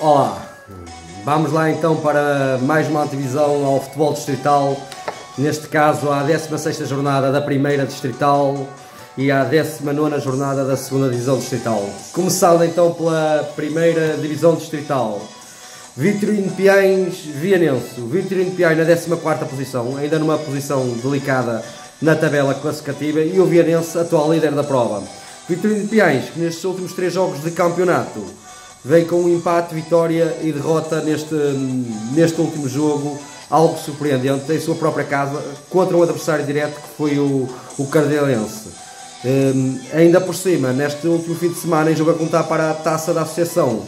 Olá, vamos lá então para mais uma antevisão ao futebol distrital, neste caso à 16ª jornada da primeira distrital e à 19ª jornada da segunda divisão distrital. Começando então pela primeira divisão distrital, Vitorino de Piães, Vianense. O Vitorino de Piães na 14ª posição, ainda numa posição delicada na tabela classificativa, e o Vianense, atual líder da prova. Vitorino de Piães, que nestes últimos 3 jogos de campeonato vem com um empate, vitória e derrota neste último jogo, algo surpreendente, em sua própria casa, contra um adversário direto que foi o Cardelense. Ainda por cima, neste último fim de semana, em jogo a contar para a Taça da Associação,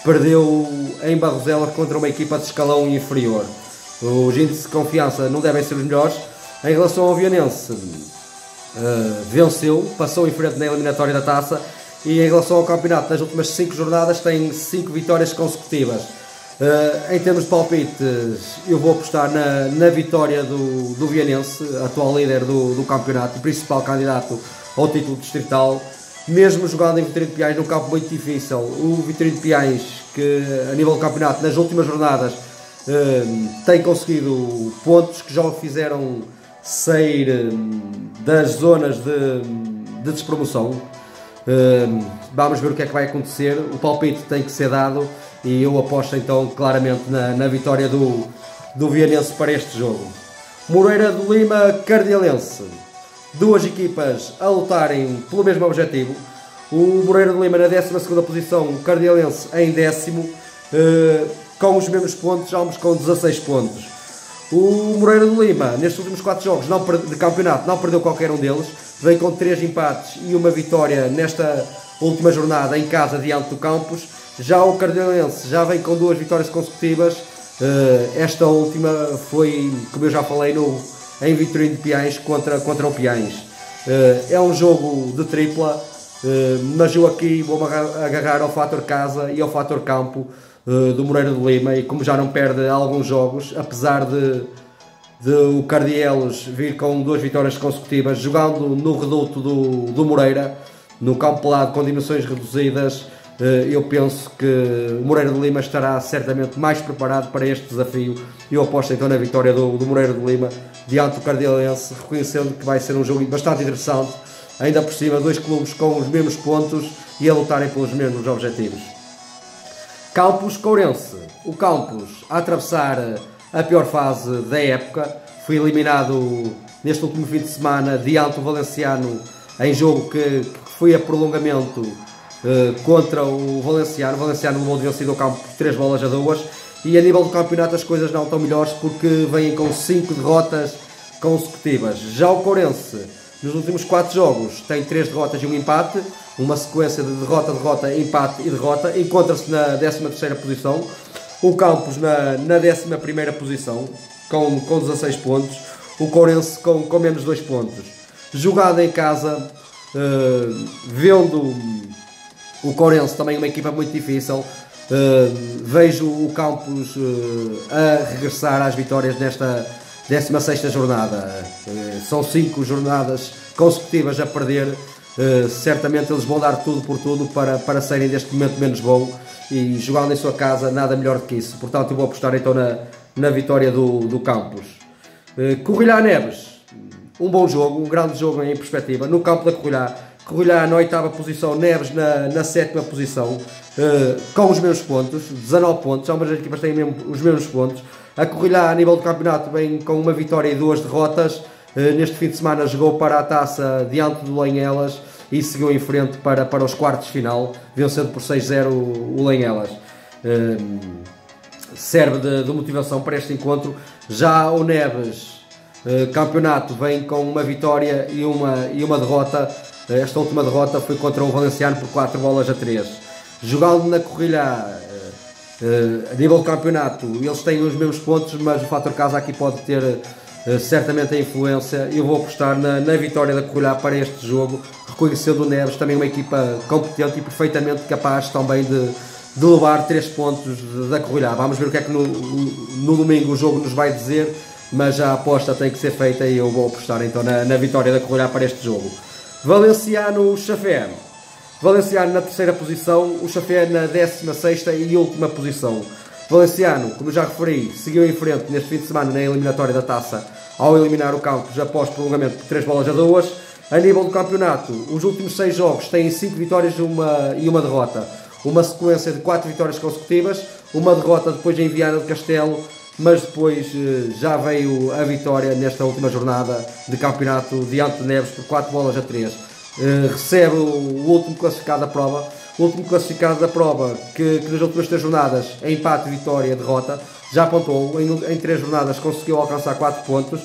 perdeu em Barroselas contra uma equipa de escalão inferior. Os índices de confiança não devem ser os melhores. Em relação ao Vianense, venceu, passou em frente na eliminatória da Taça, e em relação ao campeonato, nas últimas 5 jornadas tem 5 vitórias consecutivas. Em termos de palpites, eu vou apostar na vitória do Vianense, atual líder do campeonato e principal candidato ao título distrital, mesmo jogando em Vitorino de Piães num campo muito difícil. O Vitorino de Piães, que a nível do campeonato, nas últimas jornadas, tem conseguido pontos que já o fizeram sair das zonas de despromoção. Vamos ver o que é que vai acontecer. O palpite tem que ser dado e eu aposto então claramente na vitória do Vianense para este jogo. Moreira do Lima, Cardelense. Duas equipas a lutarem pelo mesmo objetivo. O Moreira do Lima na 12ª posição, o Cardelense em 10º, com os mesmos pontos, ambos com 16 pontos. O Moreira do Lima, nestes últimos 4 jogos de campeonato, não perdeu qualquer um deles. Vem com 3 empates e uma vitória nesta última jornada em casa diante do Campos. Já o Cardelense já vem com 2 vitórias consecutivas. Esta última foi, como eu já falei, em Vitorino de Piães contra o Piães. É um jogo de tripla, mas eu aqui vou-me agarrar ao fator casa e ao fator campo do Moreira do Lima, e como já não perde alguns jogos, apesar de o Cardielos vir com 2 vitórias consecutivas, jogando no reduto do Moreira, no campo pelado com dimensões reduzidas, eu penso que o Moreira de Lima estará certamente mais preparado para este desafio. Eu aposto então na vitória do Moreira de Lima diante do Cardielense, reconhecendo que vai ser um jogo bastante interessante, ainda por cima 2 clubes com os mesmos pontos e a lutarem pelos mesmos objetivos. Campos Courense. O Campos a atravessar a pior fase da época, foi eliminado neste último fim de semana diante do Valenciano, em jogo que foi a prolongamento contra o Valenciano. O Valenciano levou de vencido ao campo por 3-2, e a nível do campeonato as coisas não estão melhores, porque vêm com 5 derrotas consecutivas. Já o Courense, nos últimos 4 jogos, tem 3 derrotas e um empate, uma sequência de derrota, empate e derrota. Encontra-se na 13ª posição. O Campos na 11ª posição, com 16 pontos. O Courense com menos 2 pontos. Jogada em casa, vendo o Courense também uma equipa muito difícil, vejo o Campos a regressar às vitórias nesta 16ª jornada. São 5 jornadas consecutivas a perder. Certamente eles vão dar tudo por tudo para saírem deste momento menos bom, e jogando em sua casa nada melhor do que isso. Portanto eu vou apostar então na vitória do Campos. Corrilhá Neves, um bom jogo, um grande jogo em perspectiva, no campo da Corrilhá na 8ª posição, Neves na 7ª posição, com os mesmos pontos, 19 pontos, ambas as equipas têm os mesmos pontos. A Corrilhá, a nível do campeonato, vem com uma vitória e 2 derrotas. Neste fim de semana jogou para a Taça diante do Lanhelas e seguiu em frente para os quartos de final, vencendo por 6-0 o Lanhelas. Serve de motivação para este encontro. Já o Neves, campeonato, vem com uma vitória e uma derrota. Esta última derrota foi contra o Valenciano por 4-3. Jogando na Corrilhá, a nível do campeonato, eles têm os mesmos pontos, mas o fator casa aqui pode ter certamente a influência. Eu vou apostar na vitória da Corrilhá para este jogo, reconhecendo o Neves também uma equipa competente e perfeitamente capaz também de levar 3 pontos da Corrilhá. Vamos ver o que é que no domingo o jogo nos vai dizer, mas a aposta tem que ser feita e eu vou apostar então na vitória da Corrilhá para este jogo. Valenciano Chafé. Valenciano na terceira posição, o Chafé na 16ª e última posição. Valenciano, como já referi, seguiu em frente neste fim de semana na eliminatória da Taça ao eliminar o Campos após prolongamento por 3-2. A nível do campeonato, os últimos 6 jogos têm 5 vitórias e uma derrota. Uma sequência de 4 vitórias consecutivas, uma derrota depois em Viana do Castelo, mas depois já veio a vitória nesta última jornada de campeonato diante de Neves por 4-3. Recebe o último classificado da prova. O último classificado da prova, que nas últimas 3 jornadas, empate, vitória e derrota, já apontou, em 3 jornadas conseguiu alcançar 4 pontos.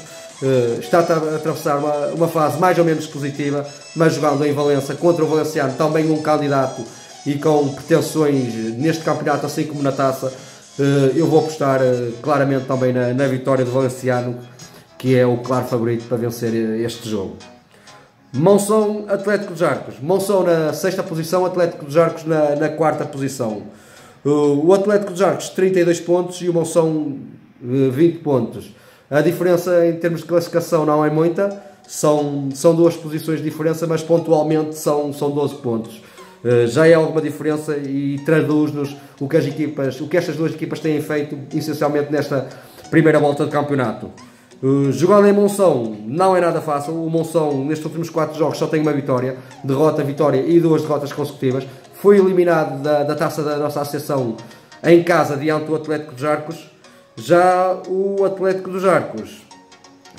Está a atravessar uma fase mais ou menos positiva, mas jogando em Valença contra o Valenciano, também um candidato e com pretensões neste campeonato, assim como na Taça. Eu vou apostar claramente também na vitória do Valenciano, que é o claro favorito para vencer este jogo. Monção, Atlético dos Arcos. Monção na 6ª posição, Atlético dos Arcos na 4ª posição. O Atlético dos Arcos 32 pontos e o Monção 20 pontos. A diferença em termos de classificação não é muita, são 2 posições de diferença, mas pontualmente são 12 pontos. Já é alguma diferença e traduz-nos o que estas 2 equipas têm feito essencialmente nesta primeira volta do campeonato. Jogando em Monção não é nada fácil. O Monção nestes últimos 4 jogos só tem uma vitória, vitória e 2 derrotas consecutivas. Foi eliminado da taça da nossa associação em casa diante do Atlético dos Arcos. Já o Atlético dos Arcos,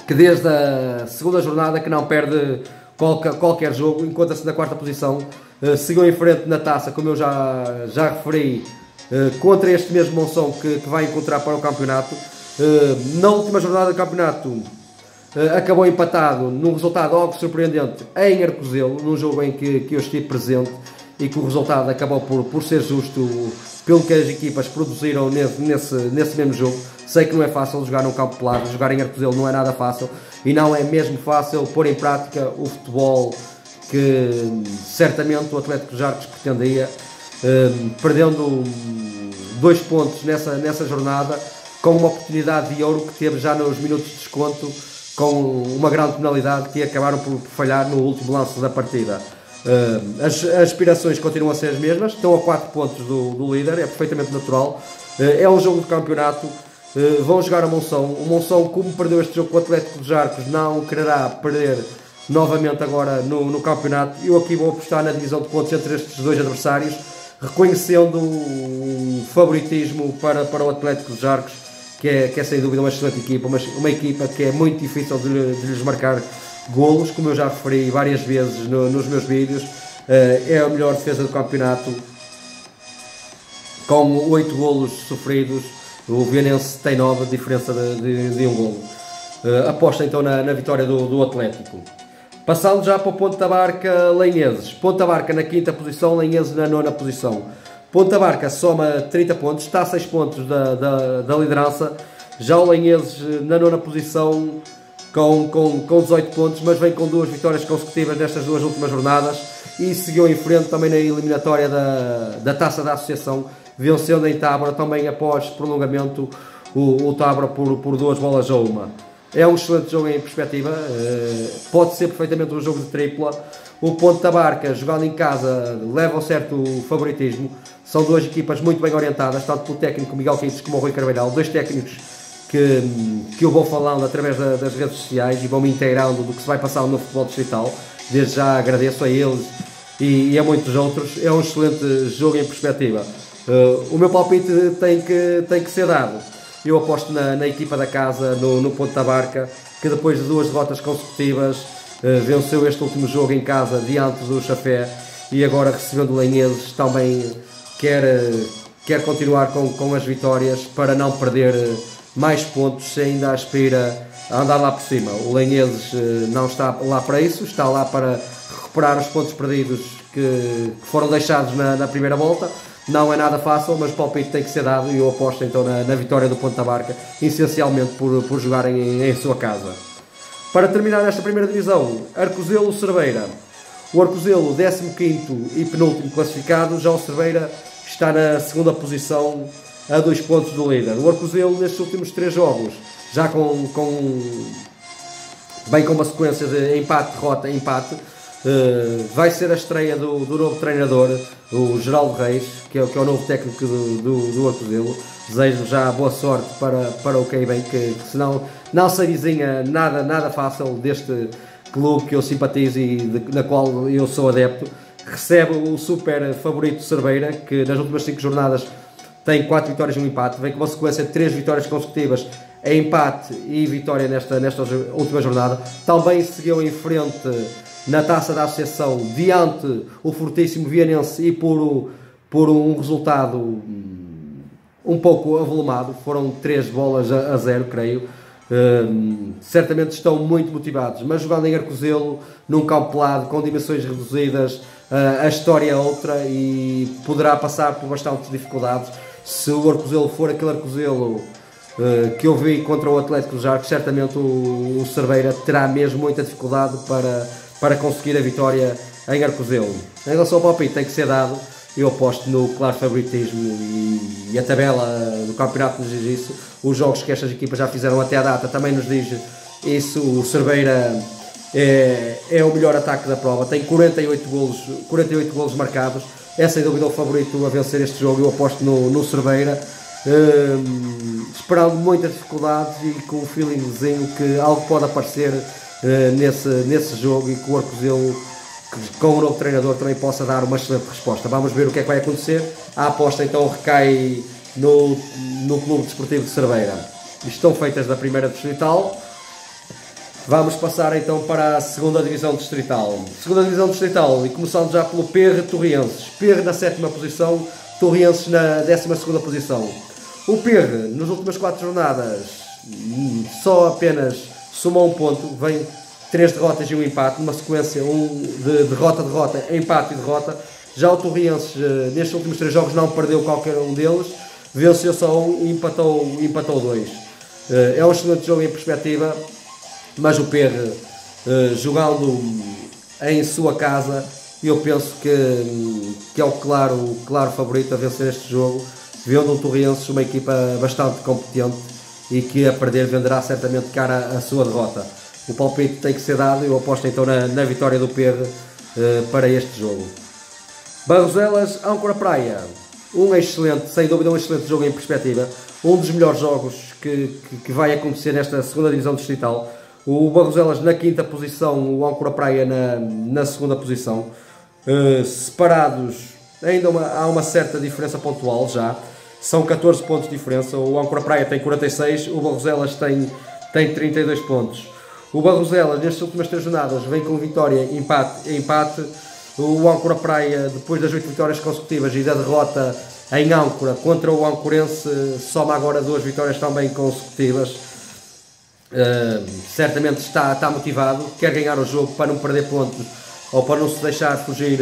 que desde a segunda jornada que não perde qualquer jogo, encontra-se na 4ª posição, seguiu em frente na taça, como eu já referi, contra este mesmo Monção que vai encontrar para o campeonato. Na última jornada do campeonato acabou empatado num resultado algo surpreendente em Arcozelo, num jogo em que eu estive presente e que o resultado acabou por ser justo pelo que as equipas produziram nesse mesmo jogo. Sei que não é fácil jogar num campo pelado, jogar em Arcozelo não é nada fácil e não é mesmo fácil pôr em prática o futebol que certamente o Atlético dos Arcos pretendia, perdendo 2 pontos nessa jornada, com uma oportunidade de ouro que teve já nos minutos de desconto, com uma grande penalidade que acabaram por falhar no último lance da partida. As aspirações continuam a ser as mesmas, estão a 4 pontos do líder, é perfeitamente natural. É um jogo de campeonato, vão jogar a Monção. O Monção, como perdeu este jogo com o Atlético dos Arcos, não quererá perder novamente agora no campeonato. Eu aqui vou apostar na divisão de pontos entre estes 2 adversários, reconhecendo o favoritismo para o Atlético dos Arcos, que é sem dúvida uma excelente equipa, mas uma equipa que é muito difícil de lhes marcar golos, como eu já referi várias vezes nos meus vídeos. É a melhor defesa do campeonato, com 8 golos sofridos. O Vianense tem 9, diferença de 1 golo. Aposta então na vitória do Atlético. Passando já para o Ponta Barca Lanheses. Ponta Barca na 5ª posição, Lanheses na 9ª posição. Ponta Barca soma 30 pontos, está a 6 pontos da liderança. Já o Lanheses na 9ª posição com 18 pontos, mas vem com 2 vitórias consecutivas nestas 2 últimas jornadas e seguiu em frente também na eliminatória da Taça da Associação, vencendo em Tábora também após prolongamento o Tábora por 2-1. É um excelente jogo em perspectiva, pode ser perfeitamente um jogo de tripla. O Ponta Barca, jogando em casa, leva um certo favoritismo. São 2 equipas muito bem orientadas, tanto pelo técnico Miguel Quintes como o Rui Carvalhal, 2 técnicos que eu vou falando através das redes sociais e vou me inteirando do que se vai passar no futebol distrital. Desde já agradeço a eles e a muitos outros. É um excelente jogo em perspectiva. O meu palpite tem que ser dado. Eu aposto na equipa da casa, no Ponta Barca, que depois de 2 derrotas consecutivas venceu este último jogo em casa diante do Chafé e agora recebendo Lanheses também quer continuar com as vitórias para não perder mais pontos, se ainda aspira a andar lá por cima. O Lanheses não está lá para isso, está lá para recuperar os pontos perdidos que foram deixados na primeira volta. Não é nada fácil, mas o palpite tem que ser dado e eu aposto então na vitória do Ponta Barca, essencialmente por jogarem em sua casa. Para terminar esta primeira divisão, Arcozelo-Cerveira. O Arcozelo, 15º e penúltimo classificado, já o Cerveira está na 2ª posição a 2 pontos do líder. O Arcozelo nestes últimos 3 jogos, já com uma sequência de empate, derrota, empate, Vai ser a estreia do novo treinador, o Geraldo Reis, que é o novo técnico do Arcozelo. Desejo já boa sorte para o que aí vem, que senão não se avizinha nada fácil deste clube que eu simpatizo e na qual eu sou adepto. Recebe o super favorito Cerveira, que nas últimas 5 jornadas tem 4 vitórias e um empate, vem com uma sequência de 3 vitórias consecutivas, em empate e vitória nesta última jornada. Também seguiu em frente na Taça da Associação diante o fortíssimo Vianense e por um resultado um pouco avolumado, foram 3 bolas a 0, creio. Certamente estão muito motivados, mas jogando em Arcozelo, num campo pelado, com dimensões reduzidas, a história é outra e poderá passar por bastantes dificuldades. Se o Arcozelo for aquele Arcozelo que eu vi contra o Atlético dos Arcos, certamente o Cerveira terá mesmo muita dificuldade para conseguir a vitória em Arcozelo. Em relação ao palpite, tem que ser dado. Eu aposto no claro favoritismo e a tabela do campeonato nos diz isso. Os jogos que estas equipas já fizeram até à data também nos diz isso. O Cerveira é o melhor ataque da prova, tem 48 golos marcados. É sem dúvida o favorito a vencer este jogo. Eu aposto no Cerveira, esperando muitas dificuldades e com o feelingzinho que algo pode aparecer nesse jogo e que o Arcozelo, com o novo treinador, também possa dar uma excelente resposta. Vamos ver o que é que vai acontecer. A aposta então recai no Clube Desportivo de Cerveira. Estão feitas da primeira distrital. Vamos passar então para a segunda divisão distrital. Segunda divisão distrital, e começando já pelo PR Torrienses. PR na 7ª posição, Torrienses na 12ª posição. O PR, nas últimas 4 jornadas, só apenas somou um ponto, vem 3 derrotas e um empate, numa sequência de derrota, empate e derrota. Já o Torrienses, nestes últimos 3 jogos, não perdeu qualquer um deles, venceu só um e empatou 2. É um excelente jogo em perspectiva, mas o PR, jogando em sua casa, eu penso que é o claro favorito a vencer este jogo, vendo o Torrienses uma equipa bastante competente e que a perder venderá certamente cara a sua derrota. O palpite tem que ser dado e eu aposto então na vitória do PR para este jogo. Barroselas, Âncora Praia, sem dúvida um excelente jogo em perspectiva, um dos melhores jogos que vai acontecer nesta segunda divisão distrital. O Barroselas na 5ª posição, o Âncora Praia na 2ª posição, separados, ainda há uma certa diferença pontual já, são 14 pontos de diferença. O Âncora Praia tem 46, o Barroselas tem 32 pontos. O Barroselas, nestas últimas 3 jornadas, vem com vitória, empate. O Âncora Praia, depois das 8 vitórias consecutivas e da derrota em Âncora contra o Ancorense, soma agora 2 vitórias também consecutivas. Certamente está motivado, quer ganhar o jogo para não perder pontos ou para não se deixar fugir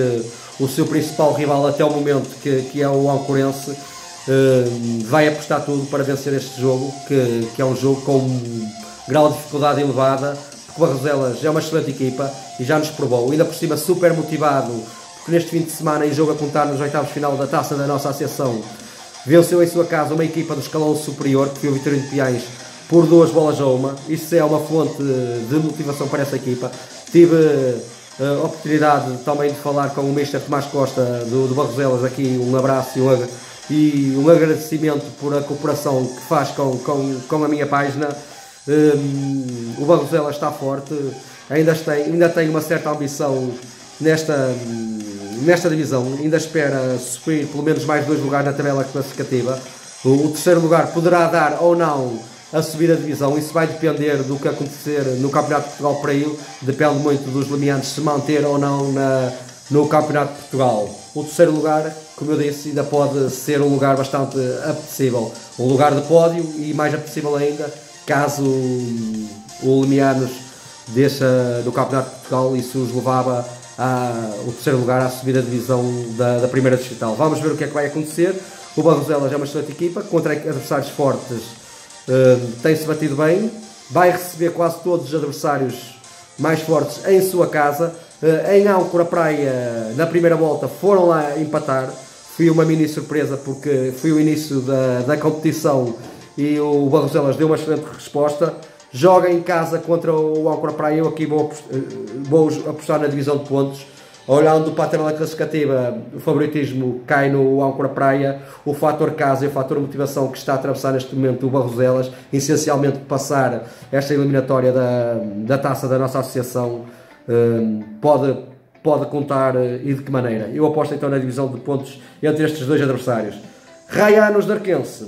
o seu principal rival até o momento, que é o Ancorense. Vai apostar tudo para vencer este jogo, que é um jogo com um grau de dificuldade elevada, porque o Barroselas é uma excelente equipa e já nos provou, ainda por cima super motivado, porque neste fim de semana, em jogo a contar nos 8º de final da taça da nossa associação, venceu em sua casa uma equipa do escalão superior, que foi o Vitorino de Piães, por 2 bolas a 1. Isso é uma fonte de motivação para essa equipa. Tive a oportunidade também de falar com o Mr. Tomás Costa do Barroselas, aqui um abraço e um agradecimento por a cooperação que faz com a minha página. O Barroselas está forte, ainda tem uma certa ambição nesta divisão, ainda espera subir pelo menos mais 2 lugares na tabela classificativa. O 3º lugar poderá dar ou não a subir a divisão, isso vai depender do que acontecer no Campeonato de Portugal para ele, depende muito dos limiantes se manter ou não no Campeonato de Portugal. O 3º lugar, como eu disse, ainda pode ser um lugar bastante apetecível, um lugar de pódio e mais apetecível ainda, caso o Limianos deixa do Campeonato de Portugal, isso os levava o 3º lugar à subida da divisão da primeira distrital. Vamos ver o que é que vai acontecer. O Barroselas é uma excelente equipa, contra adversários fortes tem-se batido bem, vai receber quase todos os adversários mais fortes em sua casa. Em Âncora Praia, na primeira volta, foram lá empatar, foi uma mini surpresa porque foi o início da competição e o Barroselas deu uma excelente resposta. joga em casa contra o Âncora Praia. Eu aqui vou apostar na divisão de pontos. Olhando para a tabela classificativa, o favoritismo cai no Âncora Praia. O fator casa e o fator motivação que está a atravessar neste momento o Barroselas, essencialmente passar esta eliminatória da taça da nossa associação, pode contar, e de que maneira. Eu aposto então na divisão de pontos entre estes dois adversários. Raianos de Arquense.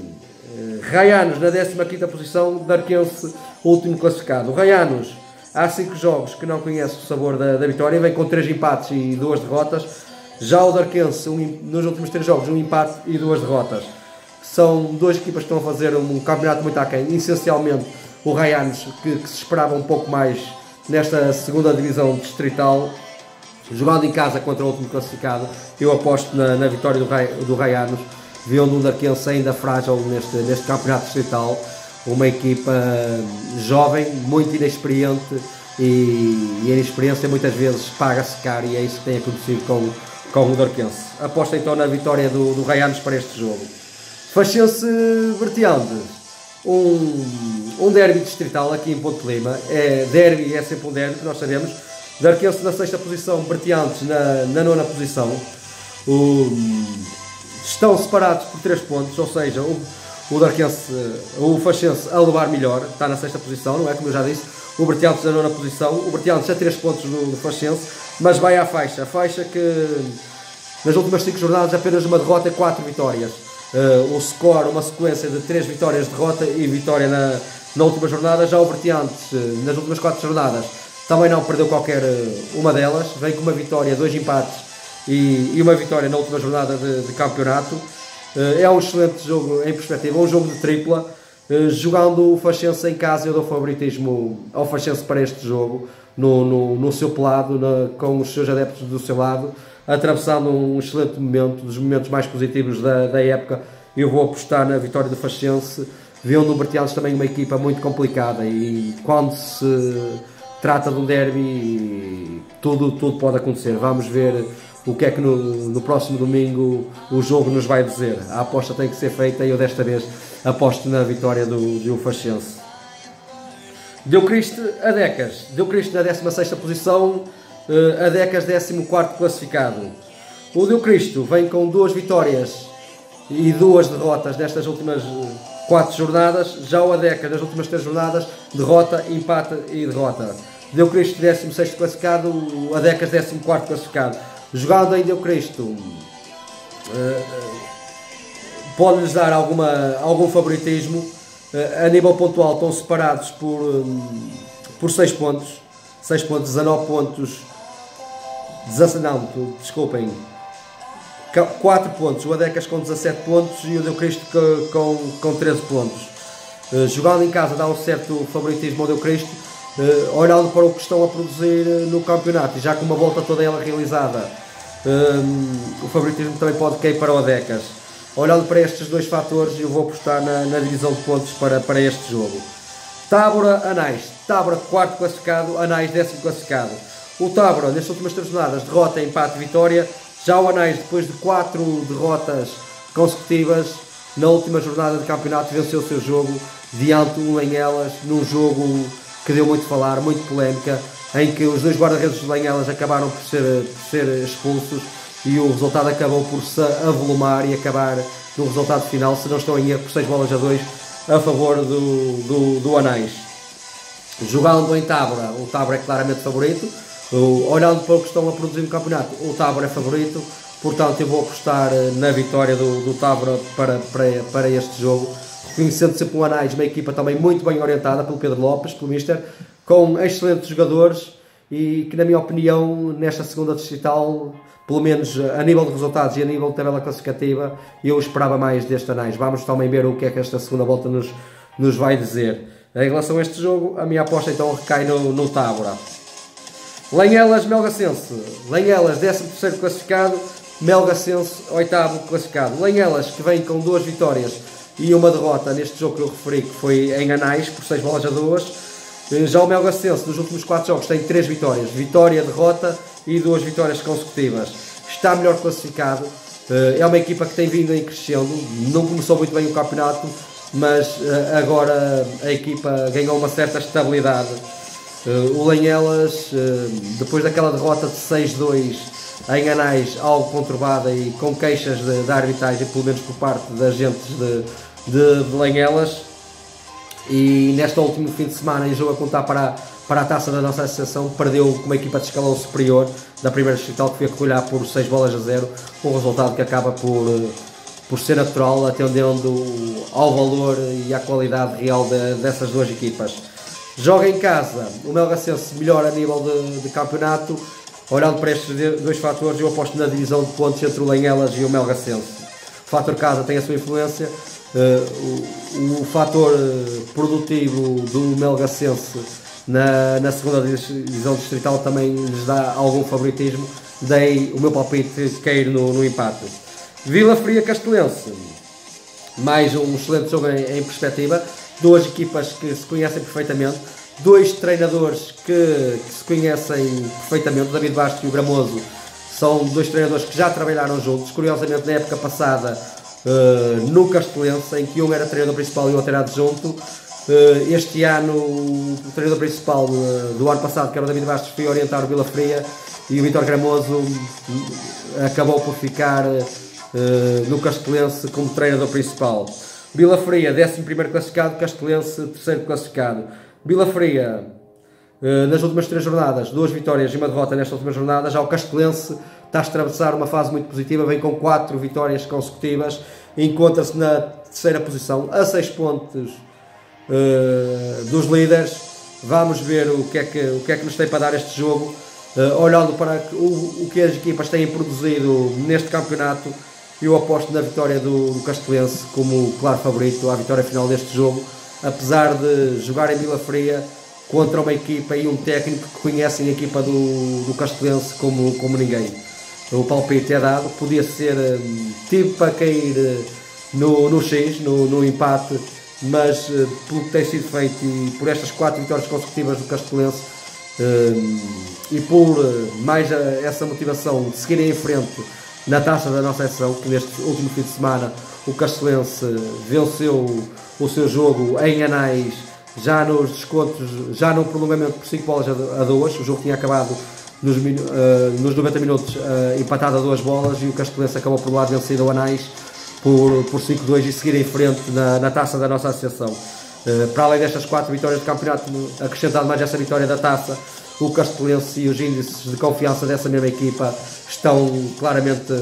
Raianos na 15ª posição, Darquense último classificado. O Raianos, há 5 jogos que não conhece o sabor da vitória, vem com 3 empates e 2 derrotas. Já o Darquense, nos últimos 3 jogos, 1 empate e 2 derrotas. São 2 equipas que estão a fazer um campeonato muito aquém. Essencialmente o Raianos, que se esperava um pouco mais nesta segunda divisão distrital, jogando em casa contra o último classificado. Eu aposto na vitória do Raianos, vendo um Darquense ainda frágil neste campeonato distrital. Uma equipa jovem, muito inexperiente, e a inexperiência muitas vezes paga-se caro, e é isso que tem acontecido com o Darquense. Aposto então na vitória do Raianos para este jogo. Faxense Bertiande, um derby distrital aqui em Ponte Lima. Derby é sempre um derby, que nós sabemos. Darquense na 6ª posição, Bertiantes na 9ª posição. Estão separados por 3 pontos, ou seja, o Faxense a levar melhor, está na 6ª posição, não é? Como eu já disse, o Bertiantes na 9ª posição. O Bertiantes a 3 pontos do Faxense, mas vai à faixa. A faixa que nas últimas 5 jornadas apenas uma derrota e 4 vitórias. O score, uma sequência de 3 vitórias, derrota e vitória na última jornada. Já o Bertiantes, nas últimas 4 jornadas, também não perdeu qualquer uma delas. Vem com uma vitória, 2 empates e uma vitória na última jornada de campeonato. É um excelente jogo em perspectiva, um jogo de tripla. Jogando o Faxense em casa, eu dou favoritismo ao Faxense para este jogo, no seu pelado, com os seus adeptos do seu lado, atravessando um excelente momento, dos momentos mais positivos da época. Eu vou apostar na vitória do Faxense, vendo o Bertiantes também uma equipa muito complicada, e quando se trata de um derby, tudo pode acontecer. Vamos ver o que é que no próximo domingo o jogo nos vai dizer. A aposta tem que ser feita, e eu desta vez aposto na vitória do Faxense. Deucriste Adecas. Deucriste na 16ª posição, Adecas 14º classificado. O Deucristo vem com 2 vitórias e 2 derrotas nestas últimas 4 jornadas. Já o Adecas nas últimas 3 jornadas, derrota, empate e derrota. Deucristo 16º classificado, o Adecas 14º classificado. Jogando em Deucristo, pode-lhes dar algum favoritismo. A nível pontual estão separados por 6 pontos, 19 pontos, 4 pontos, o Adecas com 17 pontos e o Deucristo com 13 pontos. Jogando em casa dá um certo favoritismo ao Deucristo, olhando para o que estão a produzir no campeonato, e já com uma volta toda ela realizada, o favoritismo também pode cair para o Adecas. Olhando para estes 2 fatores, eu vou apostar na divisão de pontos para este jogo. Tábora Anais. Tábora 4º classificado, Anais 10º classificado. O Tábora, nestas últimas 3 jornadas, derrota, empate, vitória. Já o Anais, depois de 4 derrotas consecutivas, na última jornada de campeonato, venceu o seu jogo diante do Lanhelas, num jogo que deu muito a falar, muito polémica, em que os 2 guarda-redes de Lanhelas acabaram por ser expulsos, e o resultado acabou por se avolumar e acabar no resultado final, se não estou em erro, por 6-2 a favor do Anais. Jogando em Tábora, o Tábora é claramente favorito. Olhando para o que estão a produzir no campeonato, o Tábora é favorito, portanto eu vou apostar na vitória do Tábora para este jogo, reconhecendo sempre o Anais, uma equipa também muito bem orientada pelo Pedro Lopes, pelo Mister, com excelentes jogadores, e que, na minha opinião, nesta segunda distrital, pelo menos a nível de resultados e a nível de tabela classificativa, eu esperava mais deste Anais. Vamos também ver o que é que esta segunda volta nos vai dizer. Em relação a este jogo, a minha aposta então recai no Tábora. Lanhelas Melgacense. Lanhelas 13º classificado, Melgacense 8º classificado. Lanhelas que vem com 2 vitórias e uma derrota neste jogo que eu referi, que foi em Anais, por 6-2. Já o Melgacense nos últimos 4 jogos tem 3 vitórias, vitória, derrota e 2 vitórias consecutivas. Está melhor classificado, é uma equipa que tem vindo em crescendo, não começou muito bem o campeonato, mas agora a equipa ganhou uma certa estabilidade. O Lanhelas, depois daquela derrota de 6-2 em Anais, algo conturbada e com queixas da arbitragem, pelo menos por parte das agentes de Lanhelas, e neste último fim de semana, em jogo a contar para a taça da nossa associação, perdeu com uma equipa de escalão superior da primeira distrital, que foi a recolher por 6-0, um resultado que acaba por ser natural, atendendo ao valor e à qualidade real dessas duas equipas. Joga em casa, o Melgacense melhor a nível de campeonato. Olhando para estes dois fatores, eu aposto na divisão de pontos entre o Lanhelas e o Melgacense. O fator casa tem a sua influência, o fator produtivo do Melgacense na segunda divisão distrital também lhes dá algum favoritismo. Dei o meu palpite cair no empate. Vila Fria Castelense, mais um excelente jogo em perspectiva. Duas equipas que se conhecem perfeitamente, dois treinadores que se conhecem perfeitamente. O David Bastos e o Gramoso são dois treinadores que já trabalharam juntos, curiosamente na época passada no Castelense, em que um era treinador principal e o outro era adjunto. Este ano o treinador principal do ano passado, que era o David Bastos, foi orientar o Vila Fria, e o Vítor Gramoso acabou por ficar no Castelense como treinador principal. Vila Fria, 11º classificado, Castelense, 3º classificado. Vila Fria, nas últimas 3 jornadas, 2 vitórias e 1 derrota nesta última jornada. Já o Castelense está a atravessar uma fase muito positiva, vem com 4 vitórias consecutivas, encontra-se na 3ª posição, a 6 pontos dos líderes. Vamos ver o que é que nos tem para dar este jogo, olhando para o que as equipas têm produzido neste campeonato. Eu aposto na vitória do Castelense como claro favorito à vitória final deste jogo, apesar de jogar em Vila Fria contra uma equipa e um técnico que conhecem a equipa do Castelense como ninguém. O palpite é dado, podia ser tipo para cair no X, no empate, mas pelo que tem sido feito e por estas 4 vitórias consecutivas do Castelense, e por mais essa motivação de seguirem em frente na taça da nossa seção, que neste último fim de semana o Castelense venceu o seu jogo em Anais, já nos descontos, já no prolongamento por 5 bolas a 2. O jogo tinha acabado nos 90 minutos empatado a 2 bolas, e o Castelense acabou por lá vencido o Anais por 5-2 e seguir em frente na taça da nossa associação. Para além destas 4 vitórias de campeonato, acrescentado mais essa vitória da taça, o Castelense e os índices de confiança dessa mesma equipa estão claramente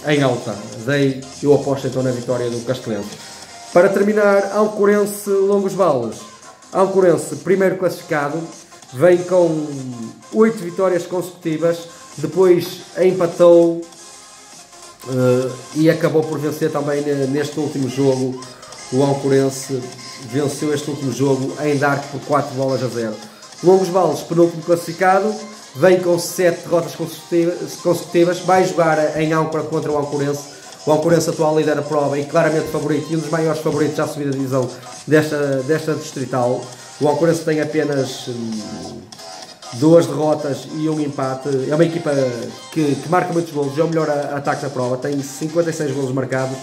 em alta. Daí eu aposto então na vitória do Castelense. Para terminar, Alcorense Longos Vales. Alcorense, primeiro classificado, vem com 8 vitórias consecutivas, depois empatou e acabou por vencer também neste último jogo. O Alcorense venceu este último jogo em Dark por 4-0. Longos Vales, penúltimo classificado, vem com 7 derrotas consecutivas, vai jogar em Âncora contra o Alcorense. O Alcorense atual líder da prova e claramente favorito, e um dos maiores favoritos à subida de divisão desta distrital. O Alcorense tem apenas 2 derrotas e 1 empate. É uma equipa que marca muitos golos, é o melhor ataque da prova, tem 56 golos marcados.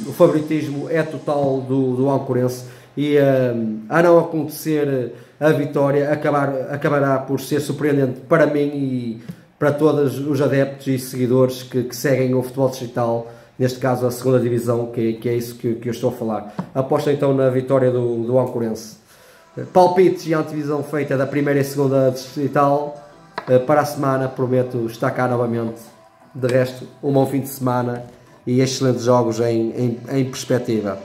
O favoritismo é total do Alcorense, e a não acontecer a vitória acabará por ser surpreendente para mim e para todos os adeptos e seguidores que seguem o futebol distrital, neste caso a segunda divisão, que é isso que eu estou a falar. Aposto então na vitória do Alcorense. Palpites e antevisão feita da primeira e segunda distrital. Para a semana prometo estar cá novamente. De resto, um bom fim de semana e excelentes jogos em perspectiva.